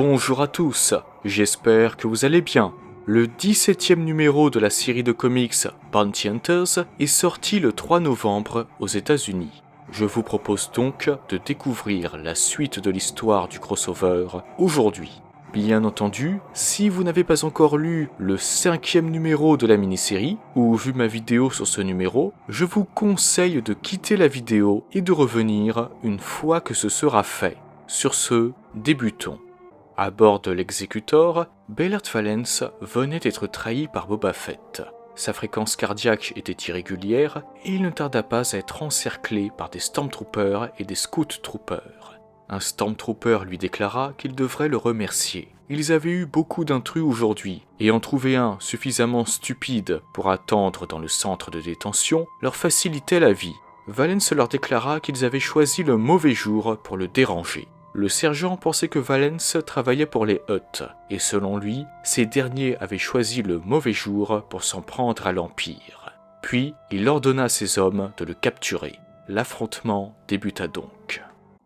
Bonjour à tous, j'espère que vous allez bien. Le 17e numéro de la série de comics Bounty Hunters est sorti le 3 novembre aux États-Unis. Je vous propose donc de découvrir la suite de l'histoire du crossover aujourd'hui. Bien entendu, si vous n'avez pas encore lu le 5e numéro de la mini-série, ou vu ma vidéo sur ce numéro, je vous conseille de quitter la vidéo et de revenir une fois que ce sera fait. Sur ce, débutons. À bord de l'Executor, Baylord Valance venait d'être trahi par Boba Fett. Sa fréquence cardiaque était irrégulière et il ne tarda pas à être encerclé par des Stormtroopers et des Scout Troopers. Un Stormtrooper lui déclara qu'il devrait le remercier. Ils avaient eu beaucoup d'intrus aujourd'hui, et en trouver un suffisamment stupide pour attendre dans le centre de détention leur facilitait la vie. Valance leur déclara qu'ils avaient choisi le mauvais jour pour le déranger. Le sergent pensait que Valance travaillait pour les Hutt, et selon lui, ces derniers avaient choisi le mauvais jour pour s'en prendre à l'Empire. Puis, il ordonna à ses hommes de le capturer. L'affrontement débuta donc.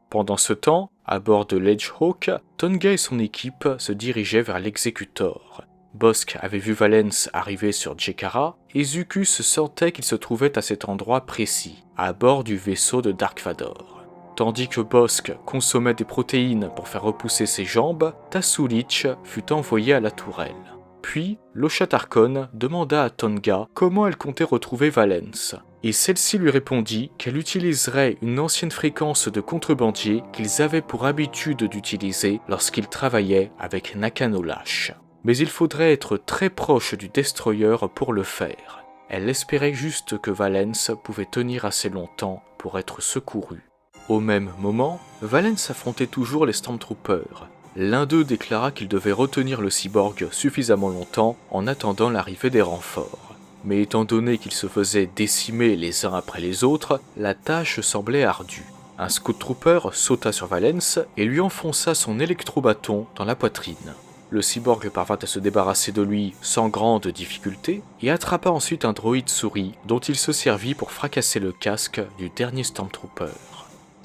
Pendant ce temps, à bord de l'Edgehawk, Tonga et son équipe se dirigeaient vers l'Executor. Bossk avait vu Valance arriver sur Jekkara, et Zuckuss sentait qu'il se trouvait à cet endroit précis, à bord du vaisseau de Dark Vador. Tandis que Bossk consommait des protéines pour faire repousser ses jambes, Tasulich fut envoyé à la tourelle. Puis, Losha Tarkon demanda à Tonga comment elle comptait retrouver Valance, et celle-ci lui répondit qu'elle utiliserait une ancienne fréquence de contrebandier qu'ils avaient pour habitude d'utiliser lorsqu'ils travaillaient avec Nakano Lash. Mais il faudrait être très proche du destroyer pour le faire. Elle espérait juste que Valance pouvait tenir assez longtemps pour être secouru. Au même moment, Valance affrontait toujours les Stormtroopers. L'un d'eux déclara qu'il devait retenir le cyborg suffisamment longtemps en attendant l'arrivée des renforts. Mais étant donné qu'ils se faisaient décimer les uns après les autres, la tâche semblait ardue. Un Scout Trooper sauta sur Valance et lui enfonça son électrobâton dans la poitrine. Le cyborg parvint à se débarrasser de lui sans grande difficulté et attrapa ensuite un droïde souris dont il se servit pour fracasser le casque du dernier Stormtrooper.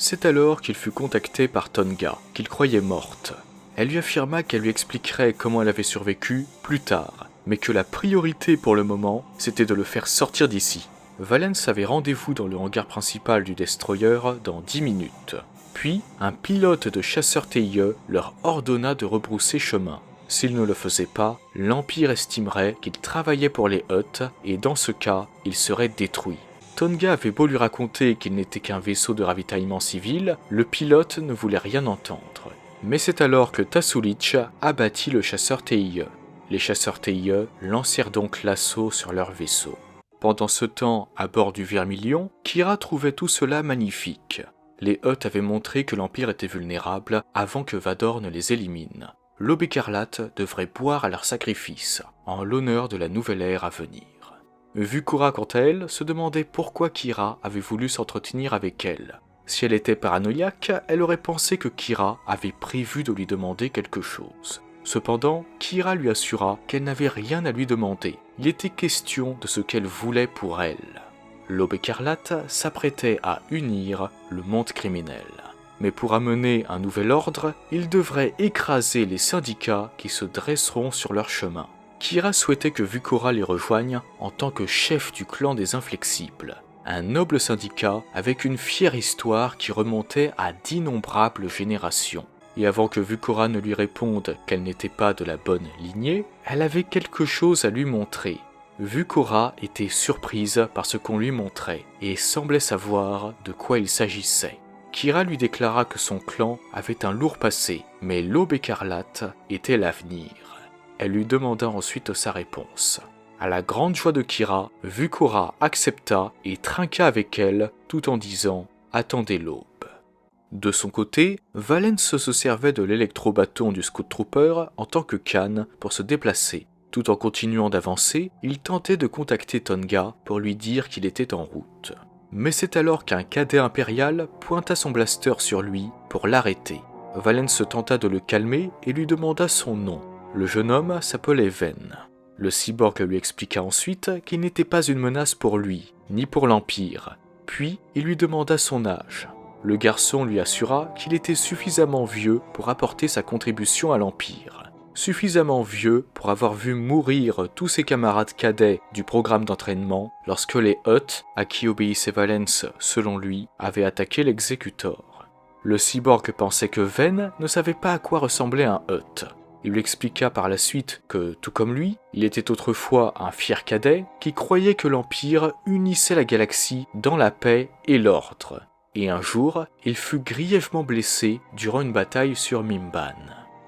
C'est alors qu'il fut contacté par Tonga, qu'il croyait morte. Elle lui affirma qu'elle lui expliquerait comment elle avait survécu plus tard, mais que la priorité pour le moment, c'était de le faire sortir d'ici. Valance avait rendez-vous dans le hangar principal du destroyer dans 10 minutes. Puis, un pilote de chasseurs TIE leur ordonna de rebrousser chemin. S'ils ne le faisaient pas, l'Empire estimerait qu'ils travaillaient pour les Hutt et dans ce cas, ils seraient détruits. Tonga avait beau lui raconter qu'il n'était qu'un vaisseau de ravitaillement civil, le pilote ne voulait rien entendre. Mais c'est alors que Tasulich abattit le chasseur TIE. Les chasseurs TIE lancèrent donc l'assaut sur leur vaisseau. Pendant ce temps, à bord du Vermilion, Kira trouvait tout cela magnifique. Les Hutt avaient montré que l'Empire était vulnérable avant que Vador ne les élimine. L'Aube écarlate devrait boire à leur sacrifice, en l'honneur de la nouvelle ère à venir. Vucora, quant à elle, se demandait pourquoi Kira avait voulu s'entretenir avec elle. Si elle était paranoïaque, elle aurait pensé que Kira avait prévu de lui demander quelque chose. Cependant, Kira lui assura qu'elle n'avait rien à lui demander. Il était question de ce qu'elle voulait pour elle. L'Aube écarlate s'apprêtait à unir le monde criminel. Mais pour amener un nouvel ordre, il devrait écraser les syndicats qui se dresseront sur leur chemin. Kira souhaitait que Vucora les rejoigne en tant que chef du clan des Inflexibles, un noble syndicat avec une fière histoire qui remontait à d'innombrables générations. Et avant que Vucora ne lui réponde qu'elle n'était pas de la bonne lignée, elle avait quelque chose à lui montrer. Vucora était surprise par ce qu'on lui montrait et semblait savoir de quoi il s'agissait. Kira lui déclara que son clan avait un lourd passé, mais l'Aube écarlate était l'avenir. Elle lui demanda ensuite sa réponse. À la grande joie de Kira, Vucora accepta et trinqua avec elle tout en disant « Attendez l'aube ». De son côté, Valance se servait de l'électrobâton du Scout Trooper en tant que canne pour se déplacer. Tout en continuant d'avancer, il tentait de contacter Tonga pour lui dire qu'il était en route. Mais c'est alors qu'un cadet impérial pointa son blaster sur lui pour l'arrêter. Valance tenta de le calmer et lui demanda son nom. Le jeune homme s'appelait Ven. Le cyborg lui expliqua ensuite qu'il n'était pas une menace pour lui, ni pour l'Empire. Puis, il lui demanda son âge. Le garçon lui assura qu'il était suffisamment vieux pour apporter sa contribution à l'Empire. Suffisamment vieux pour avoir vu mourir tous ses camarades cadets du programme d'entraînement lorsque les Hutt, à qui obéissait Valence selon lui, avaient attaqué l'Executor. Le cyborg pensait que Ven ne savait pas à quoi ressemblait un Hutt. Il lui expliqua par la suite que, tout comme lui, il était autrefois un fier cadet qui croyait que l'Empire unissait la galaxie dans la paix et l'ordre. Et un jour, il fut grièvement blessé durant une bataille sur Mimban.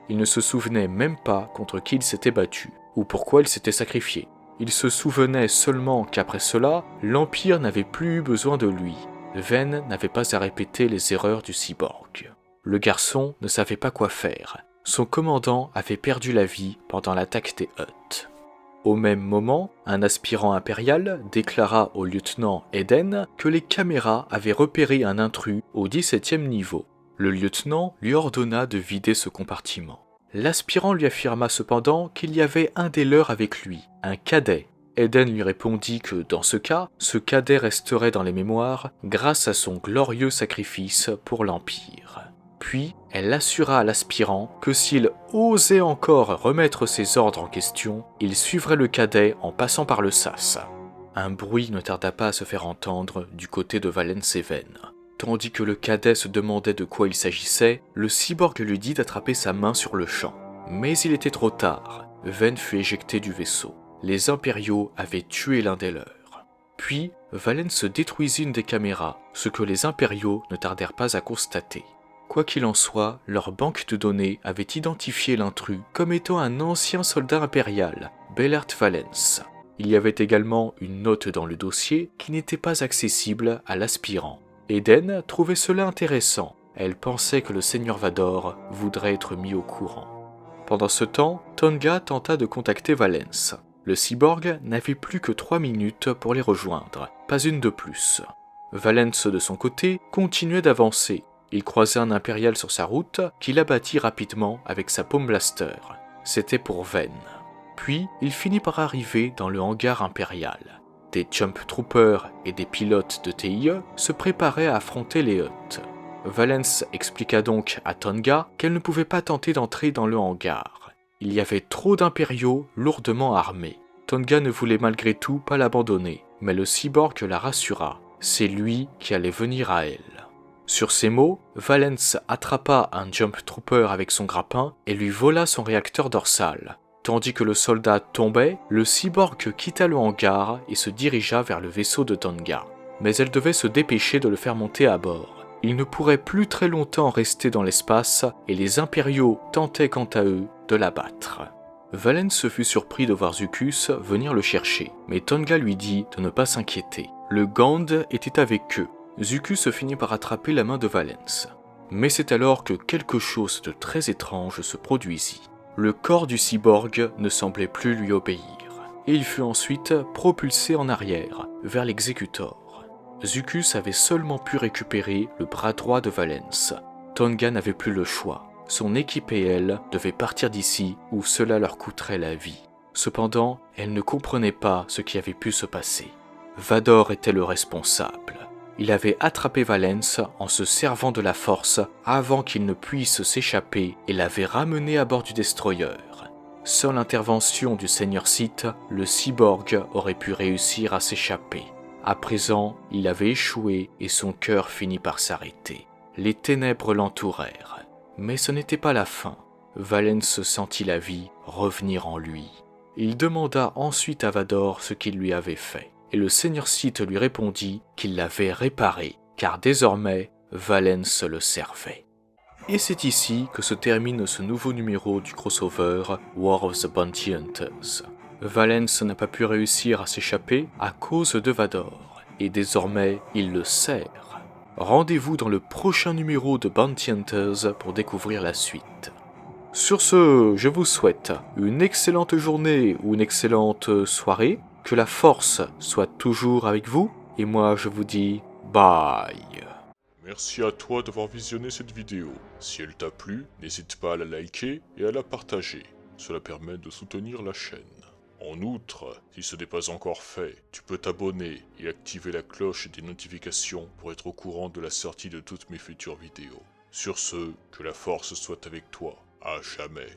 Il ne se souvenait même pas contre qui il s'était battu, ou pourquoi il s'était sacrifié. Il se souvenait seulement qu'après cela, l'Empire n'avait plus eu besoin de lui. Ven n'avait pas à répéter les erreurs du cyborg. Le garçon ne savait pas quoi faire. Son commandant avait perdu la vie pendant l'attaque des Hutt. Au même moment, un aspirant impérial déclara au lieutenant Eden que les caméras avaient repéré un intrus au 17e niveau. Le lieutenant lui ordonna de vider ce compartiment. L'aspirant lui affirma cependant qu'il y avait un des leurs avec lui, un cadet. Eden lui répondit que dans ce cas, ce cadet resterait dans les mémoires grâce à son glorieux sacrifice pour l'Empire. Puis, elle assura à l'aspirant que s'il osait encore remettre ses ordres en question, il suivrait le cadet en passant par le sas. Un bruit ne tarda pas à se faire entendre du côté de Valence et Ven. Tandis que le cadet se demandait de quoi il s'agissait, le cyborg lui dit d'attraper sa main sur le champ. Mais il était trop tard. Ven fut éjecté du vaisseau. Les impériaux avaient tué l'un des leurs. Puis, Valence détruisit une des caméras, ce que les impériaux ne tardèrent pas à constater. Quoi qu'il en soit, leur banque de données avait identifié l'intrus comme étant un ancien soldat impérial, Bellert Valence. Il y avait également une note dans le dossier qui n'était pas accessible à l'aspirant. Eden trouvait cela intéressant. Elle pensait que le seigneur Vador voudrait être mis au courant. Pendant ce temps, Tonga tenta de contacter Valence. Le cyborg n'avait plus que 3 minutes pour les rejoindre, pas une de plus. Valence, de son côté, continuait d'avancer. Il croisait un impérial sur sa route qu'il abattit rapidement avec sa paume blaster. C'était pour Ven. Puis, il finit par arriver dans le hangar impérial. Des Jump Troopers et des pilotes de TIE se préparaient à affronter les Hutt. Valence expliqua donc à Tonga qu'elle ne pouvait pas tenter d'entrer dans le hangar. Il y avait trop d'impériaux lourdement armés. Tonga ne voulait malgré tout pas l'abandonner, mais le cyborg la rassura. C'est lui qui allait venir à elle. Sur ces mots, Valence attrapa un Jump Trooper avec son grappin et lui vola son réacteur dorsal. Tandis que le soldat tombait, le cyborg quitta le hangar et se dirigea vers le vaisseau de Tonga. Mais elle devait se dépêcher de le faire monter à bord. Il ne pourrait plus très longtemps rester dans l'espace et les impériaux tentaient quant à eux de l'abattre. Valence fut surpris de voir Zuckuss venir le chercher, mais Tonga lui dit de ne pas s'inquiéter. Le Gand était avec eux. Zuckuss finit par attraper la main de Valence. Mais c'est alors que quelque chose de très étrange se produisit. Le corps du cyborg ne semblait plus lui obéir, et il fut ensuite propulsé en arrière, vers l'Executor. Zuckuss avait seulement pu récupérer le bras droit de Valence. Tonga n'avait plus le choix. Son équipe et elle devaient partir d'ici ou cela leur coûterait la vie. Cependant, elle ne comprenait pas ce qui avait pu se passer. Vador était le responsable. Il avait attrapé Valence en se servant de la force avant qu'il ne puisse s'échapper et l'avait ramené à bord du destroyer. Sans l'intervention du Seigneur Sith, le cyborg aurait pu réussir à s'échapper. À présent, il avait échoué et son cœur finit par s'arrêter. Les ténèbres l'entourèrent. Mais ce n'était pas la fin. Valence sentit la vie revenir en lui. Il demanda ensuite à Vador ce qu'il lui avait fait. Et le Seigneur Sith lui répondit qu'il l'avait réparé, car désormais, Valence le servait. Et c'est ici que se termine ce nouveau numéro du crossover War of the Bounty Hunters. Valence n'a pas pu réussir à s'échapper à cause de Vador, et désormais il le sert. Rendez-vous dans le prochain numéro de Bounty Hunters pour découvrir la suite. Sur ce, je vous souhaite une excellente journée ou une excellente soirée, que la force soit toujours avec vous, et moi je vous dis bye. Merci à toi d'avoir visionné cette vidéo. Si elle t'a plu, n'hésite pas à la liker et à la partager. Cela permet de soutenir la chaîne. En outre, si ce n'est pas encore fait, tu peux t'abonner et activer la cloche des notifications pour être au courant de la sortie de toutes mes futures vidéos. Sur ce, que la force soit avec toi, à jamais.